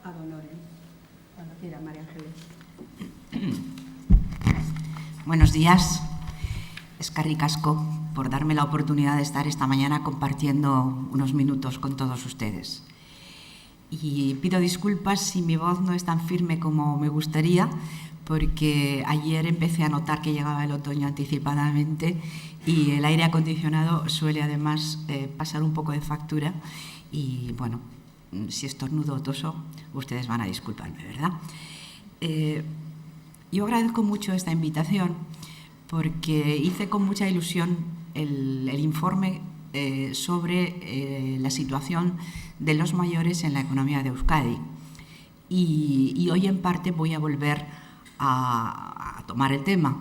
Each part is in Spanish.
ad honorem. Cuando quiera, María Ángeles. Buenos días. Eskerrik asko por darme la oportunidad de estar esta mañana compartiendo unos minutos con todos ustedes. Y pido disculpas si mi voz no es tan firme como me gustaría, porque ayer empecé a notar que llegaba el otoño anticipadamente y el aire acondicionado suele además pasar un poco de factura y, bueno, si estornudo o toso, ustedes van a disculparme, ¿verdad? Yo agradezco mucho esta invitación porque hice con mucha ilusión el informe sobre la situación de los mayores en la economía de Euskadi y hoy en parte voy a volver a tomar el tema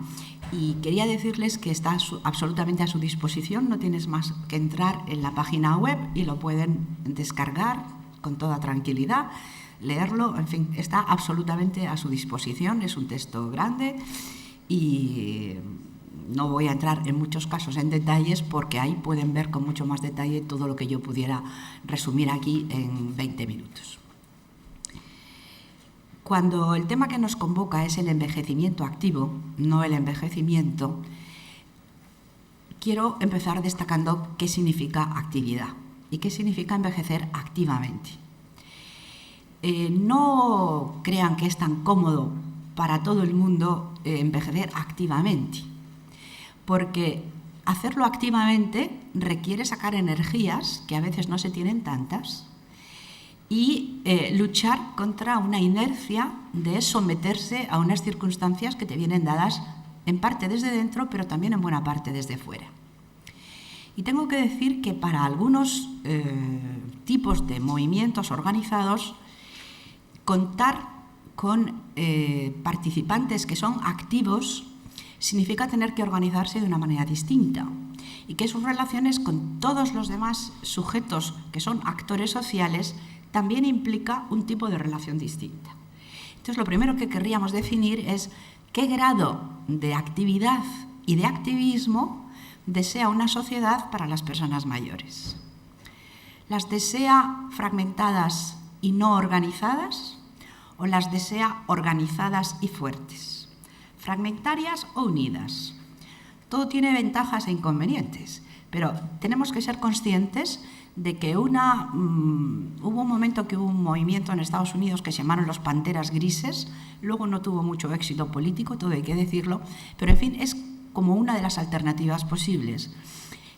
y quería decirles que está absolutamente a su disposición, no tienes más que entrar en la página web y lo pueden descargar con toda tranquilidad, leerlo, en fin, está absolutamente a su disposición, es un texto grande y no voy a entrar en muchos casos en detalles porque ahí pueden ver con mucho más detalle todo lo que yo pudiera resumir aquí en 20 minutos. Cuando el tema que nos convoca es el envejecimiento activo, no el envejecimiento, quiero empezar destacando qué significa actividad y qué significa envejecer activamente. No crean que es tan cómodo para todo el mundo envejecer activamente, porque hacerlo activamente requiere sacar energías, que a veces no se tienen tantas, y luchar contra una inercia de someterse a unas circunstancias que te vienen dadas en parte desde dentro, pero también en buena parte desde fuera. Y tengo que decir que para algunos tipos de movimientos organizados, contar con participantes que son activos significa tener que organizarse de una manera distinta y que sus relaciones con todos los demás sujetos que son actores sociales también implica un tipo de relación distinta. Entonces, lo primero que querríamos definir es qué grado de actividad y de activismo desea una sociedad para las personas mayores. ¿Las desea fragmentadas y no organizadas o las desea organizadas y fuertes? ¿Fragmentarias o unidas? Todo tiene ventajas e inconvenientes, pero tenemos que ser conscientes de que hubo un momento que hubo un movimiento en Estados Unidos que se llamaron los Panteras Grises, luego no tuvo mucho éxito político, todo hay que decirlo, pero en fin, es como una de las alternativas posibles.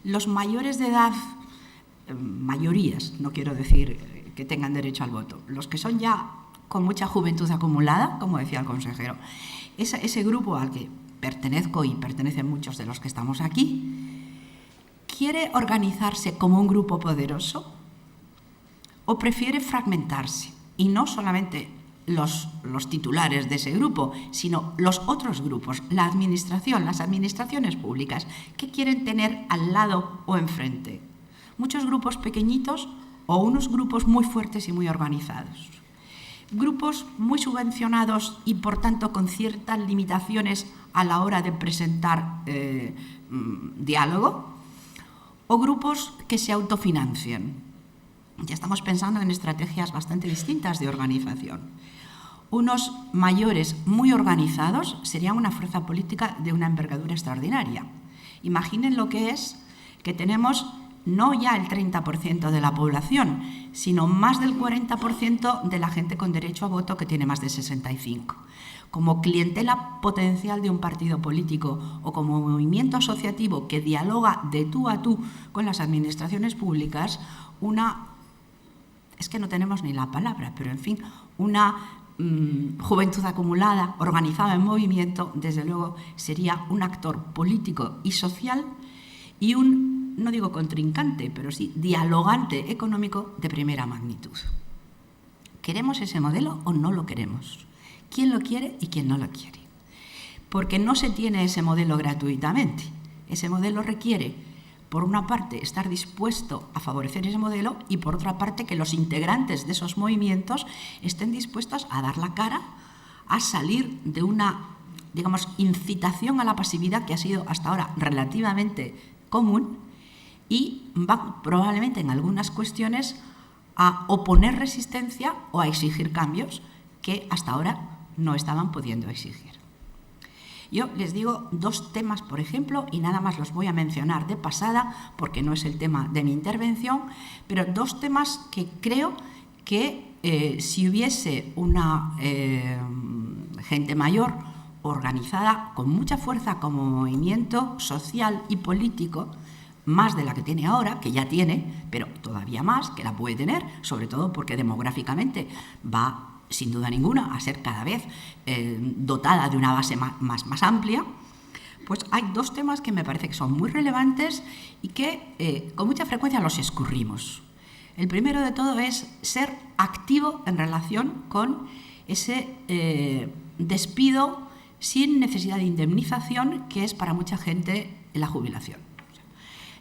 Los mayores de edad, mayorías, no quiero decir que tengan derecho al voto, los que son ya con mucha juventud acumulada, como decía el consejero, ese grupo al que pertenezco y pertenecen muchos de los que estamos aquí, ¿quiere organizarse como un grupo poderoso o prefiere fragmentarse? Y no solamente los titulares de ese grupo, sino los otros grupos, la administración, las administraciones públicas, ¿qué quieren tener al lado o enfrente? Muchos grupos pequeñitos o unos grupos muy fuertes y muy organizados. Grupos muy subvencionados y, por tanto, con ciertas limitaciones a la hora de presentar diálogo, o grupos que se autofinancian. Ya estamos pensando en estrategias bastante distintas de organización. Unos mayores muy organizados serían una fuerza política de una envergadura extraordinaria. Imaginen lo que es que tenemos no ya el 30% de la población, sino más del 40% de la gente con derecho a voto que tiene más de 65. Como clientela potencial de un partido político o como movimiento asociativo que dialoga de tú a tú con las administraciones públicas, es que no tenemos ni la palabra, pero en fin, una juventud acumulada, organizada en movimiento, desde luego sería un actor político y social y no digo contrincante, pero sí dialogante económico de primera magnitud. ¿Queremos ese modelo o no lo queremos? ¿Quién lo quiere y quién no lo quiere? Porque no se tiene ese modelo gratuitamente. Ese modelo requiere, por una parte, estar dispuesto a favorecer ese modelo y, por otra parte, que los integrantes de esos movimientos estén dispuestos a dar la cara, a salir de una, digamos, incitación a la pasividad que ha sido hasta ahora relativamente común y va probablemente en algunas cuestiones a oponer resistencia o a exigir cambios que hasta ahora no estaban pudiendo exigir. Yo les digo 2 temas, por ejemplo, y nada más los voy a mencionar de pasada porque no es el tema de mi intervención, pero 2 temas que creo que si hubiese una gente mayor organizada con mucha fuerza como movimiento social y político, más de la que tiene ahora, que ya tiene, pero todavía más, que la puede tener, sobre todo porque demográficamente va, sin duda ninguna, a ser cada vez dotada de una base más amplia, pues hay 2 temas que me parece que son muy relevantes y que con mucha frecuencia los escurrimos. El primero de todo es ser activo en relación con ese despido sin necesidad de indemnización que es para mucha gente la jubilación.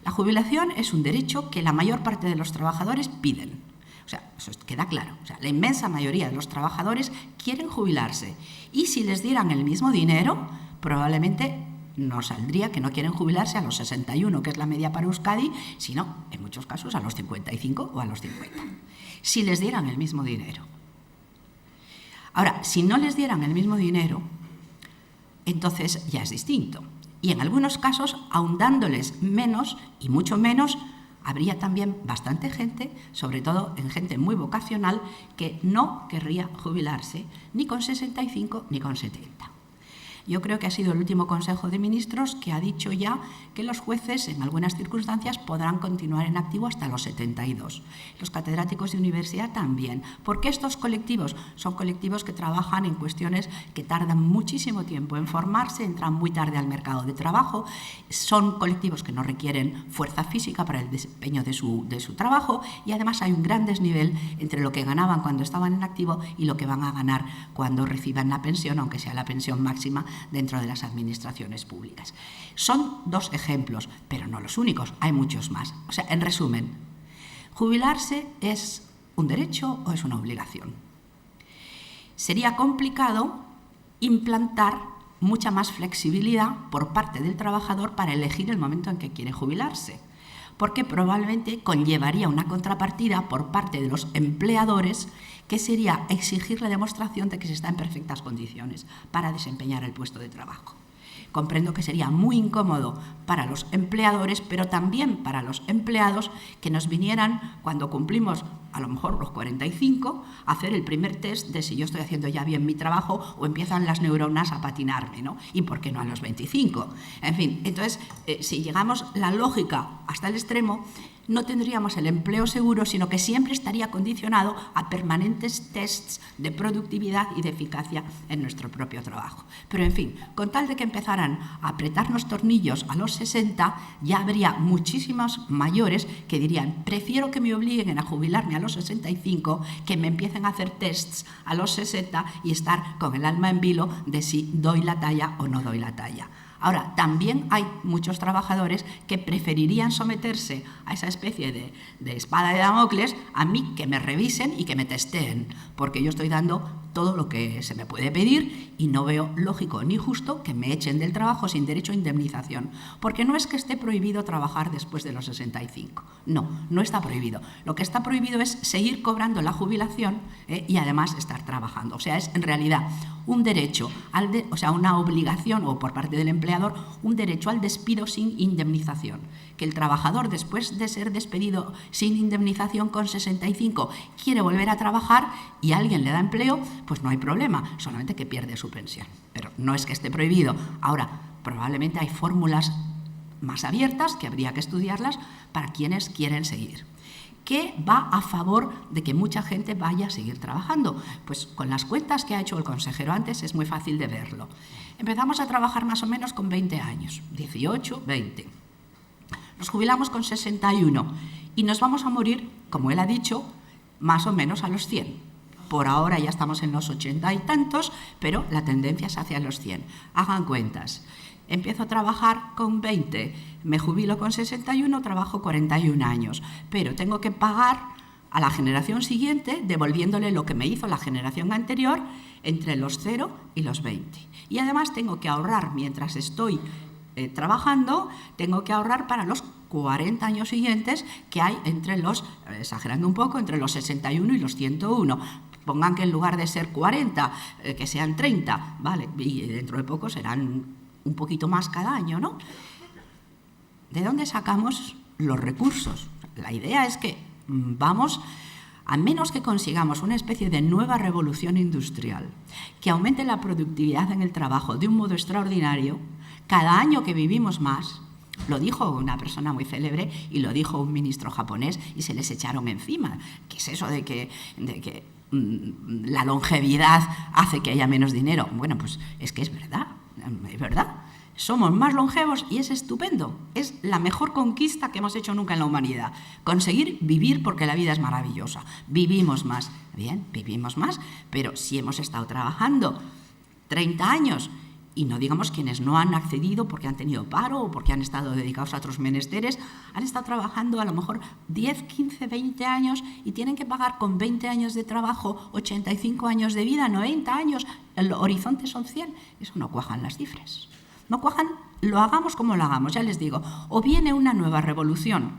La jubilación es un derecho que la mayor parte de los trabajadores piden. O sea, eso queda claro. O sea, la inmensa mayoría de los trabajadores quieren jubilarse y si les dieran el mismo dinero, probablemente no saldría que no quieren jubilarse a los 61, que es la media para Euskadi, sino, en muchos casos, a los 55 o a los 50. Si les dieran el mismo dinero. Ahora, si no les dieran el mismo dinero, entonces ya es distinto. Y en algunos casos, aun dándoles menos y mucho menos, habría también bastante gente, sobre todo en gente muy vocacional, que no querría jubilarse ni con 65 ni con 70. Yo creo que ha sido el último Consejo de Ministros que ha dicho ya que los jueces, en algunas circunstancias, podrán continuar en activo hasta los 72. Los catedráticos de universidad también. Porque estos colectivos son colectivos que trabajan en cuestiones que tardan muchísimo tiempo en formarse, entran muy tarde al mercado de trabajo, son colectivos que no requieren fuerza física para el desempeño de su trabajo y además hay un gran desnivel entre lo que ganaban cuando estaban en activo y lo que van a ganar cuando reciban la pensión, aunque sea la pensión máxima dentro de las administraciones públicas. Son 2 ejemplos, pero no los únicos, hay muchos más. O sea, en resumen, ¿jubilarse es un derecho o es una obligación? Sería complicado implantar mucha más flexibilidad por parte del trabajador para elegir el momento en que quiere jubilarse, porque probablemente conllevaría una contrapartida por parte de los empleadores que sería exigir la demostración de que se está en perfectas condiciones para desempeñar el puesto de trabajo. Comprendo que sería muy incómodo para los empleadores, pero también para los empleados que nos vinieran cuando cumplimos a lo mejor los 45 a hacer el primer test de si yo estoy haciendo ya bien mi trabajo o empiezan las neuronas a patinarme, ¿no? Y por qué no a los 25. En fin, entonces, si llegamos la lógica hasta el extremo, no tendríamos el empleo seguro, sino que siempre estaría condicionado a permanentes tests de productividad y de eficacia en nuestro propio trabajo. Pero, en fin, con tal de que empezaran a apretarnos tornillos a los 60, ya habría muchísimos mayores que dirían, prefiero que me obliguen a jubilarme a los 65 que me empiecen a hacer tests a los 60 y estar con el alma en vilo de si doy la talla o no doy la talla. Ahora, también hay muchos trabajadores que preferirían someterse a esa especie de espada de Damocles a mí que me revisen y que me testeen, porque yo estoy dando todo lo que se me puede pedir y no veo lógico ni justo que me echen del trabajo sin derecho a indemnización, porque no es que esté prohibido trabajar después de los 65, no está prohibido. Lo que está prohibido es seguir cobrando la jubilación y además estar trabajando. O sea, es en realidad un derecho, o sea, una obligación o por parte del empleador, un derecho al despido sin indemnización. Que el trabajador, después de ser despedido sin indemnización con 65, quiere volver a trabajar y alguien le da empleo, pues no hay problema, solamente que pierde su pensión. Pero no es que esté prohibido. Ahora, probablemente hay fórmulas más abiertas que habría que estudiarlas para quienes quieren seguir. ¿Qué va a favor de que mucha gente vaya a seguir trabajando? Pues con las cuentas que ha hecho el consejero antes es muy fácil de verlo. Empezamos a trabajar más o menos con 20 años, 18, 20. Nos jubilamos con 61 y nos vamos a morir, como él ha dicho, más o menos a los 100. Por ahora ya estamos en los 80 y tantos, pero la tendencia es hacia los 100. Hagan cuentas. Empiezo a trabajar con 20, me jubilo con 61, trabajo 41 años, pero tengo que pagar a la generación siguiente devolviéndole lo que me hizo la generación anterior entre los 0 y los 20. Y además tengo que ahorrar mientras estoy trabajando, tengo que ahorrar para los 40 años siguientes que hay entre los, exagerando un poco, entre los 61 y los 101. Pongan que en lugar de ser 40, que sean 30, ¿vale? Y dentro de poco serán un poquito más cada año, ¿no? ¿De dónde sacamos los recursos? La idea es que vamos, a menos que consigamos una especie de nueva revolución industrial que aumente la productividad en el trabajo de un modo extraordinario, cada año que vivimos más, lo dijo una persona muy célebre y lo dijo un ministro japonés y se les echaron encima. ¿Qué es eso de que la longevidad hace que haya menos dinero? Bueno, pues es que es verdad, es verdad. Somos más longevos y es estupendo. Es la mejor conquista que hemos hecho nunca en la humanidad. Conseguir vivir porque la vida es maravillosa. Vivimos más. Bien, vivimos más, pero si hemos estado trabajando 30 años y no digamos quienes no han accedido porque han tenido paro o porque han estado dedicados a otros menesteres, han estado trabajando a lo mejor 10, 15, 20 años y tienen que pagar con 20 años de trabajo 85 años de vida, 90 años, el horizonte son 100. Eso no cuajan las cifras. No cuajan, lo hagamos como lo hagamos, ya les digo. O viene una nueva revolución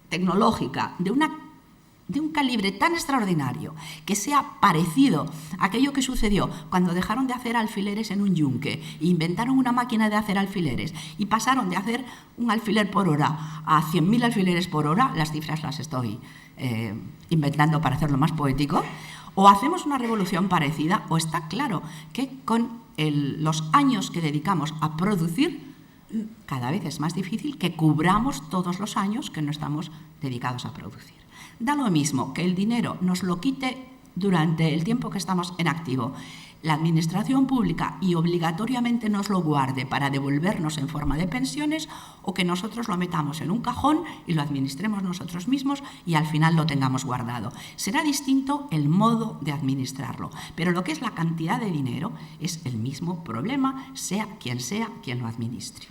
tecnológica de un calibre tan extraordinario que sea parecido a aquello que sucedió cuando dejaron de hacer alfileres en un yunque e inventaron una máquina de hacer alfileres y pasaron de hacer un alfiler por hora a 100.000 alfileres por hora, las cifras las estoy inventando para hacerlo más poético. O hacemos una revolución parecida, o está claro que con los años que dedicamos a producir, cada vez es más difícil que cubramos todos los años que no estamos dedicados a producir. Da lo mismo que el dinero nos lo quite durante el tiempo que estamos en activo la administración pública y obligatoriamente nos lo guarde para devolvernos en forma de pensiones, o que nosotros lo metamos en un cajón y lo administremos nosotros mismos y al final lo tengamos guardado. Será distinto el modo de administrarlo, pero lo que es la cantidad de dinero es el mismo problema, sea quien lo administre.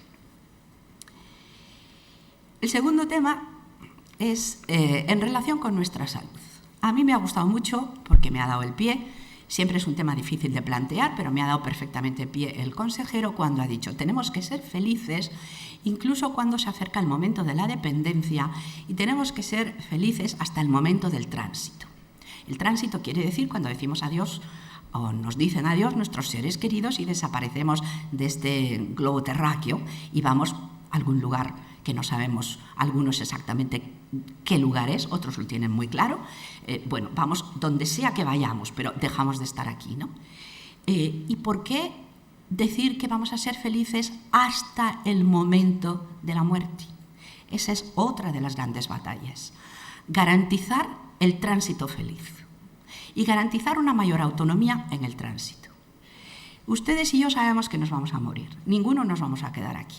El segundo tema es en relación con nuestra salud. A mí me ha gustado mucho porque me ha dado el pie. Siempre es un tema difícil de plantear, pero me ha dado perfectamente pie el consejero cuando ha dicho tenemos que ser felices incluso cuando se acerca el momento de la dependencia y tenemos que ser felices hasta el momento del tránsito. El tránsito quiere decir cuando decimos adiós o nos dicen adiós nuestros seres queridos y desaparecemos de este globo terráqueo y vamos a algún lugar que no sabemos algunos exactamente qué lugar es, otros lo tienen muy claro. Bueno, vamos donde sea que vayamos, pero dejamos de estar aquí, ¿no? ¿Y por qué decir que vamos a ser felices hasta el momento de la muerte? Esa es otra de las grandes batallas. Garantizar el tránsito feliz y garantizar una mayor autonomía en el tránsito. Ustedes y yo sabemos que nos vamos a morir, ninguno nos vamos a quedar aquí.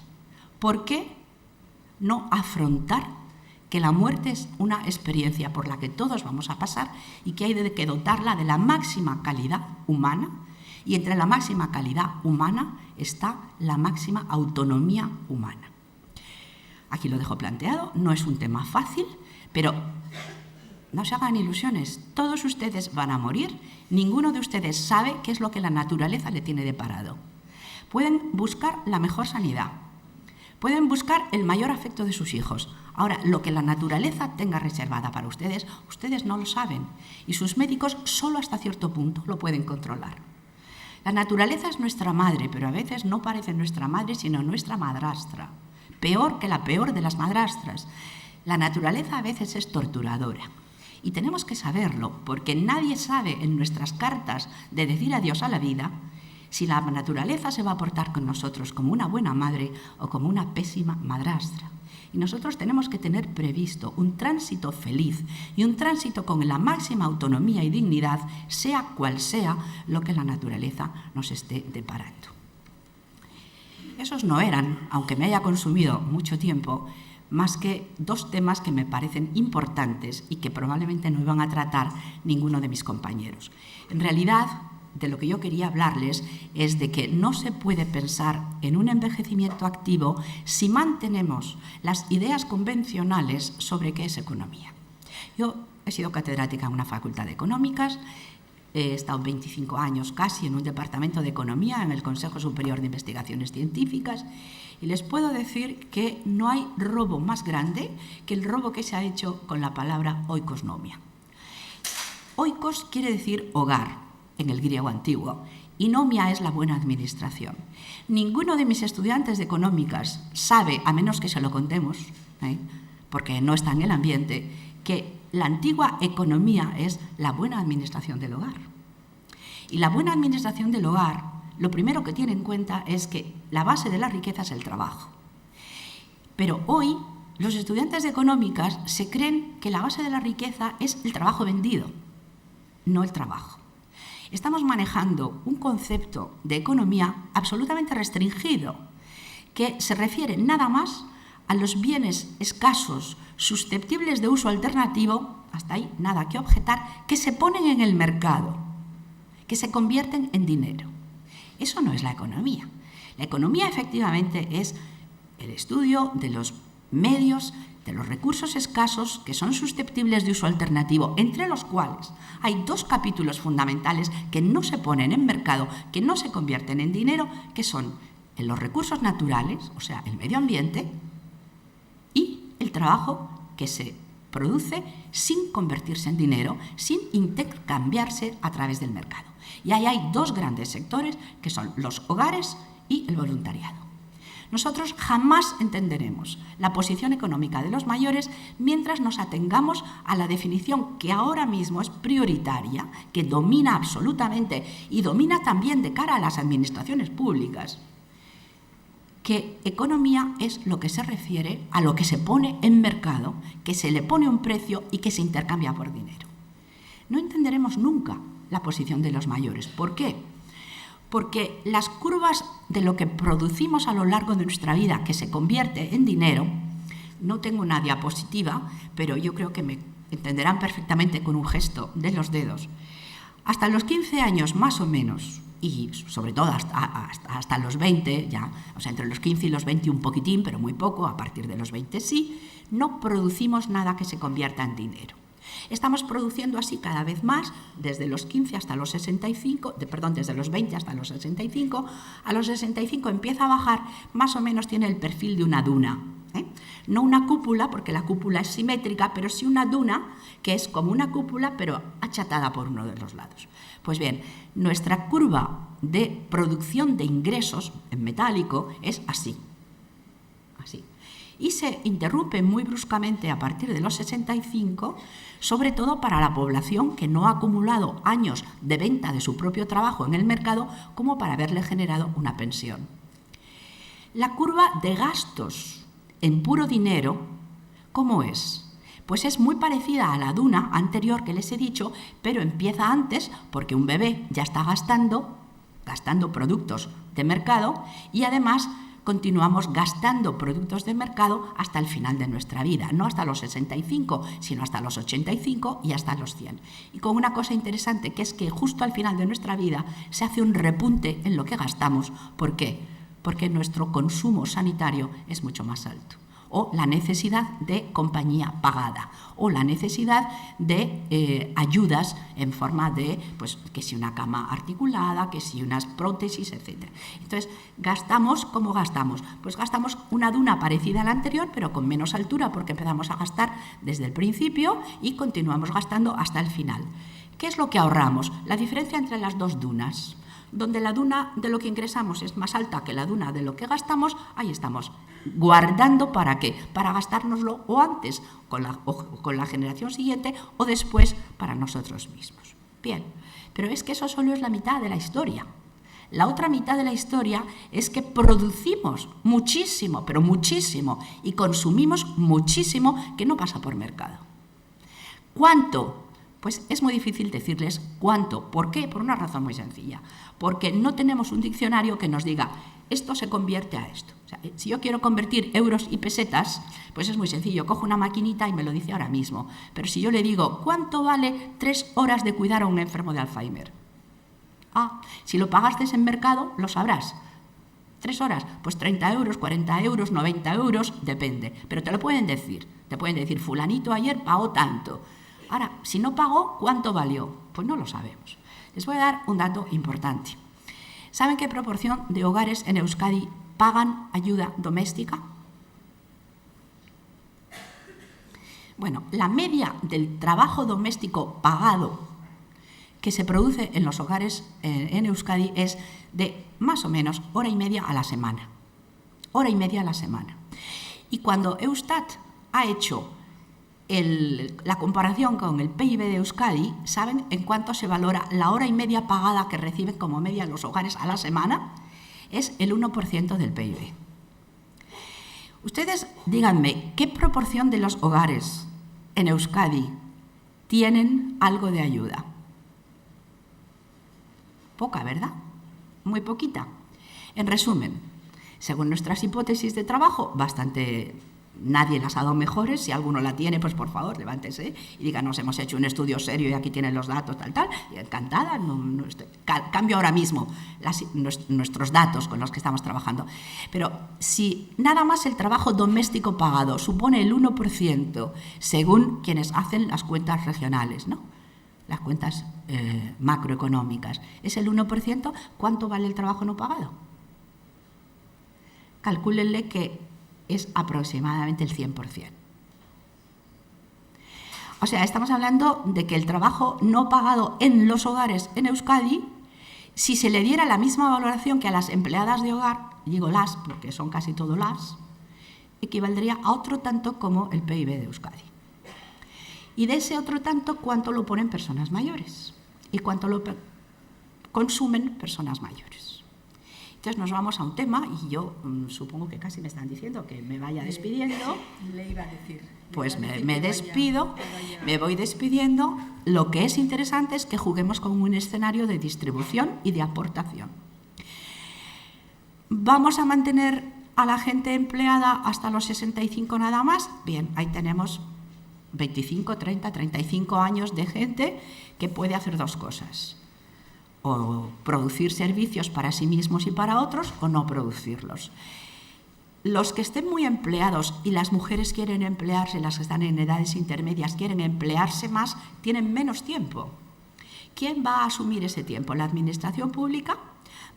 ¿Por qué no afrontar que la muerte es una experiencia por la que todos vamos a pasar y que hay que dotarla de la máxima calidad humana? Y entre la máxima calidad humana está la máxima autonomía humana. Aquí lo dejo planteado, no es un tema fácil, pero no se hagan ilusiones, todos ustedes van a morir, ninguno de ustedes sabe qué es lo que la naturaleza le tiene deparado. Pueden buscar la mejor sanidad, pueden buscar el mayor afecto de sus hijos. Ahora, lo que la naturaleza tenga reservada para ustedes, ustedes no lo saben. Y sus médicos solo hasta cierto punto lo pueden controlar. La naturaleza es nuestra madre, pero a veces no parece nuestra madre, sino nuestra madrastra. Peor que la peor de las madrastras. La naturaleza a veces es torturadora. Y tenemos que saberlo, porque nadie sabe en nuestras cartas de decir adiós a la vida si la naturaleza se va a portar con nosotros como una buena madre o como una pésima madrastra. Y nosotros tenemos que tener previsto un tránsito feliz y un tránsito con la máxima autonomía y dignidad, sea cual sea lo que la naturaleza nos esté deparando. Esos no eran, aunque me haya consumido mucho tiempo, más que dos temas que me parecen importantes y que probablemente no iban a tratar ninguno de mis compañeros. En realidad, de lo que yo quería hablarles es de que no se puede pensar en un envejecimiento activo si mantenemos las ideas convencionales sobre qué es economía. Yo he sido catedrática en una facultad de económicas, He estado 25 años casi en un departamento de economía en el Consejo Superior de Investigaciones Científicas y les puedo decir que no hay robo más grande que el robo que se ha hecho con la palabra oikosnomia. Oikos quiere decir hogar en el griego antiguo y nomia es la buena administración. Ninguno de mis estudiantes de económicas sabe, a menos que se lo contemos, porque no está en el ambiente, que la antigua economía es la buena administración del hogar. Y la buena administración del hogar, lo primero que tiene en cuenta es que la base de la riqueza es el trabajo. Pero hoy los estudiantes de económicas se creen que la base de la riqueza es el trabajo vendido, no el trabajo. Estamos manejando un concepto de economía absolutamente restringido, que se refiere nada más a los bienes escasos, susceptibles de uso alternativo, hasta ahí nada que objetar, que se ponen en el mercado, que se convierten en dinero. Eso no es la economía. La economía efectivamente es el estudio de los medios, de los recursos escasos que son susceptibles de uso alternativo, entre los cuales hay dos capítulos fundamentales que no se ponen en mercado, que no se convierten en dinero, que son los recursos naturales, o sea, el medio ambiente, y el trabajo que se produce sin convertirse en dinero, sin intercambiarse a través del mercado. Y ahí hay dos grandes sectores, que son los hogares y el voluntariado. Nosotros jamás entenderemos la posición económica de los mayores mientras nos atengamos a la definición que ahora mismo es prioritaria, que domina absolutamente y domina también de cara a las administraciones públicas, que economía es lo que se refiere a lo que se pone en mercado, que se le pone un precio y que se intercambia por dinero. No entenderemos nunca la posición de los mayores. ¿Por qué? Porque las curvas de lo que producimos a lo largo de nuestra vida, que se convierte en dinero, no tengo una diapositiva, pero yo creo que me entenderán perfectamente con un gesto de los dedos. Hasta los 15 años más o menos, y sobre todo hasta los 20, ya, o sea, entre los 15 y los 20 un poquitín, pero muy poco, a partir de los 20 sí, no producimos nada que se convierta en dinero. Estamos produciendo así cada vez más, desde los 15 hasta los 65, desde los 20 hasta los 65, a los 65 empieza a bajar, más o menos tiene el perfil de una duna. No una cúpula, porque la cúpula es simétrica, pero sí una duna, que es como una cúpula, pero achatada por uno de los lados. Pues bien, nuestra curva de producción de ingresos en metálico es así. Y se interrumpe muy bruscamente a partir de los 65, sobre todo para la población que no ha acumulado años de venta de su propio trabajo en el mercado como para haberle generado una pensión. La curva de gastos en puro dinero, ¿cómo es? Pues es muy parecida a la duna anterior que les he dicho, pero empieza antes porque un bebé ya está gastando productos de mercado y además continuamos gastando productos de mercado hasta el final de nuestra vida, no hasta los 65, sino hasta los 85 y hasta los 100. Y con una cosa interesante, que es que justo al final de nuestra vida se hace un repunte en lo que gastamos. ¿Por qué? Porque nuestro consumo sanitario es mucho más alto, o la necesidad de compañía pagada, o la necesidad de ayudas en forma de, pues, que si una cama articulada, que si unas prótesis, etc. Entonces, ¿gastamos cómo gastamos? Pues gastamos una duna parecida a la anterior, pero con menos altura, porque empezamos a gastar desde el principio y continuamos gastando hasta el final. ¿Qué es lo que ahorramos? La diferencia entre las dos dunas. Donde la duna de lo que ingresamos es más alta que la duna de lo que gastamos, ahí estamos guardando. ¿Para qué? Para gastárnoslo o antes con la generación siguiente o después para nosotros mismos. Bien, pero es que eso solo es la mitad de la historia. La otra mitad de la historia es que producimos muchísimo, pero muchísimo, y consumimos muchísimo que no pasa por mercado. ¿Cuánto? Pues es muy difícil decirles cuánto. ¿Por qué? Por una razón muy sencilla. Porque no tenemos un diccionario que nos diga esto se convierte a esto. O sea, si yo quiero convertir euros y pesetas, pues es muy sencillo. Cojo una maquinita y me lo dice ahora mismo. Pero si yo le digo ¿cuánto vale 3 horas de cuidar a un enfermo de Alzheimer? Si lo pagaste en mercado, lo sabrás. 3 horas, pues 30 euros, 40 euros, 90 euros, depende. Pero te lo pueden decir. Te pueden decir fulanito ayer pagó tanto. Ahora, si no pagó, ¿cuánto valió? Pues no lo sabemos. Les voy a dar un dato importante. ¿Saben qué proporción de hogares en Euskadi pagan ayuda doméstica? Bueno, la media del trabajo doméstico pagado que se produce en los hogares en Euskadi es de más o menos hora y media a la semana. Hora y media a la semana. Y cuando Eustat ha hecho la comparación con el PIB de Euskadi, ¿saben en cuánto se valora la hora y media pagada que reciben como media los hogares a la semana? Es el 1% del PIB. Ustedes díganme, ¿qué proporción de los hogares en Euskadi tienen algo de ayuda? Poca, ¿verdad? Muy poquita. En resumen, según nuestras hipótesis de trabajo, nadie las ha dado mejores. Si alguno la tiene, pues por favor, levántese y díganos, hemos hecho un estudio serio y aquí tienen los datos, tal. Y encantada, cambio ahora mismo nuestros datos con los que estamos trabajando. Pero si nada más el trabajo doméstico pagado supone el 1%, según quienes hacen las cuentas regionales, ¿no? Las cuentas macroeconómicas, es el 1%, ¿cuánto vale el trabajo no pagado? Calcúlenle que es aproximadamente el 100%. O sea, estamos hablando de que el trabajo no pagado en los hogares en Euskadi, si se le diera la misma valoración que a las empleadas de hogar, digo las porque son casi todo las, equivaldría a otro tanto como el PIB de Euskadi. Y de ese otro tanto, ¿cuánto lo ponen personas mayores? ¿Y cuánto lo consumen personas mayores? Entonces nos vamos a un tema y yo supongo que casi me están diciendo que me vaya despidiendo. Le iba a decir. Pues me despido, me voy despidiendo. Lo que es interesante es que juguemos con un escenario de distribución y de aportación. ¿Vamos a mantener a la gente empleada hasta los 65 nada más? Bien, ahí tenemos 25, 30, 35 años de gente que puede hacer dos cosas: o producir servicios para sí mismos y para otros, o no producirlos. Los que estén muy empleados y las mujeres quieren emplearse, las que están en edades intermedias quieren emplearse más, tienen menos tiempo. ¿Quién va a asumir ese tiempo? ¿La administración pública?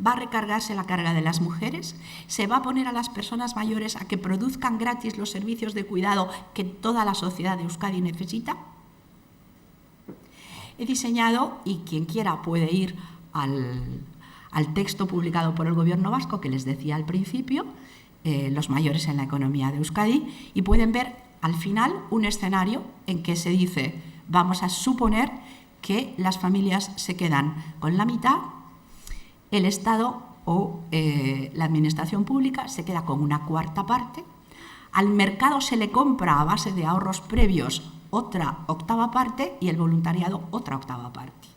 ¿Va a recargarse la carga de las mujeres? ¿Se va a poner a las personas mayores a que produzcan gratis los servicios de cuidado que toda la sociedad de Euskadi necesita? He diseñado, y quien quiera puede ir al texto publicado por el Gobierno vasco que les decía al principio, los mayores en la economía de Euskadi, y pueden ver al final un escenario en que se dice, vamos a suponer que las familias se quedan con la mitad, el Estado o la administración pública se queda con una cuarta parte, al mercado se le compra a base de ahorros previos otra octava parte y el voluntariado otra octava parte.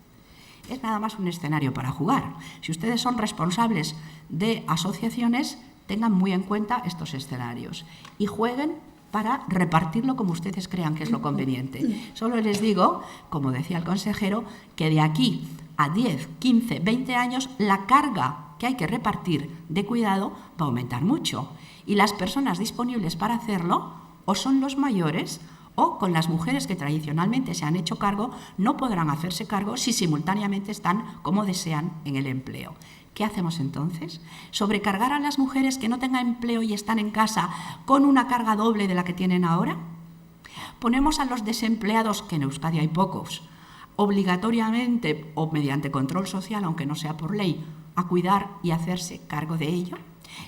Es nada más un escenario para jugar. Si ustedes son responsables de asociaciones, tengan muy en cuenta estos escenarios y jueguen para repartirlo como ustedes crean que es lo conveniente. Solo les digo, como decía el consejero, que de aquí a 10, 15, 20 años la carga que hay que repartir de cuidado va a aumentar mucho y las personas disponibles para hacerlo o son los mayores o con las mujeres que tradicionalmente se han hecho cargo no podrán hacerse cargo si simultáneamente están como desean en el empleo. ¿Qué hacemos entonces? ¿Sobrecargar a las mujeres que no tengan empleo y están en casa con una carga doble de la que tienen ahora? ¿Ponemos a los desempleados, que en Euskadi hay pocos, obligatoriamente o mediante control social, aunque no sea por ley, a cuidar y hacerse cargo de ello?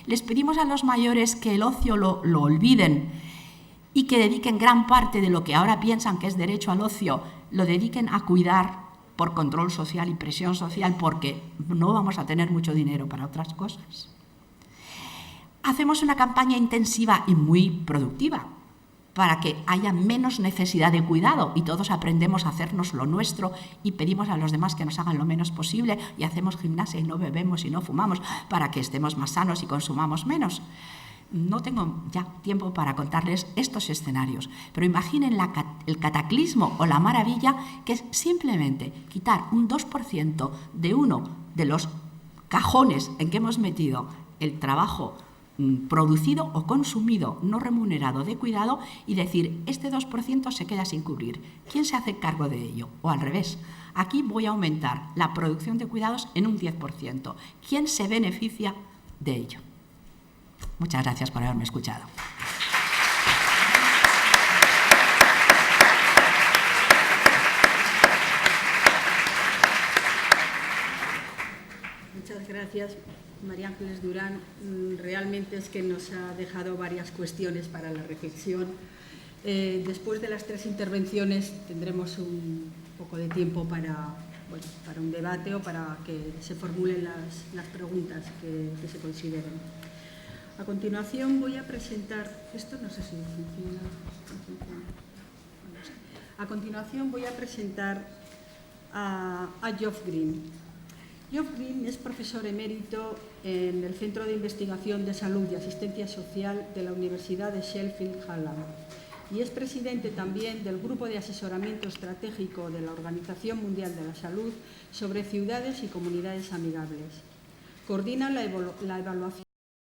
¿Les pedimos a los mayores que el ocio lo olviden y que dediquen gran parte de lo que ahora piensan que es derecho al ocio, lo dediquen a cuidar por control social y presión social porque no vamos a tener mucho dinero para otras cosas? Hacemos una campaña intensiva y muy productiva para que haya menos necesidad de cuidado y todos aprendemos a hacernos lo nuestro y pedimos a los demás que nos hagan lo menos posible y hacemos gimnasia y no bebemos y no fumamos para que estemos más sanos y consumamos menos. No tengo ya tiempo para contarles estos escenarios, pero imaginen el cataclismo o la maravilla que es simplemente quitar un 2% de uno de los cajones en que hemos metido el trabajo producido o consumido no remunerado de cuidado y decir, este 2% se queda sin cubrir. ¿Quién se hace cargo de ello? O al revés, aquí voy a aumentar la producción de cuidados en un 10%. ¿Quién se beneficia de ello? Muchas gracias por haberme escuchado. Muchas gracias, María Ángeles Durán. Realmente es que nos ha dejado varias cuestiones para la reflexión. Después de las 3 intervenciones tendremos un poco de tiempo para un debate o para que se formulen las preguntas que se consideren. A continuación voy a presentar... Esto no sé si funciona. A continuación voy a presentar a Geoff Green. Geoff Green es profesor emérito en el Centro de Investigación de Salud y Asistencia Social de la Universidad de Sheffield Hallam y es presidente también del Grupo de Asesoramiento Estratégico de la Organización Mundial de la Salud sobre ciudades y comunidades amigables. Coordina la evaluación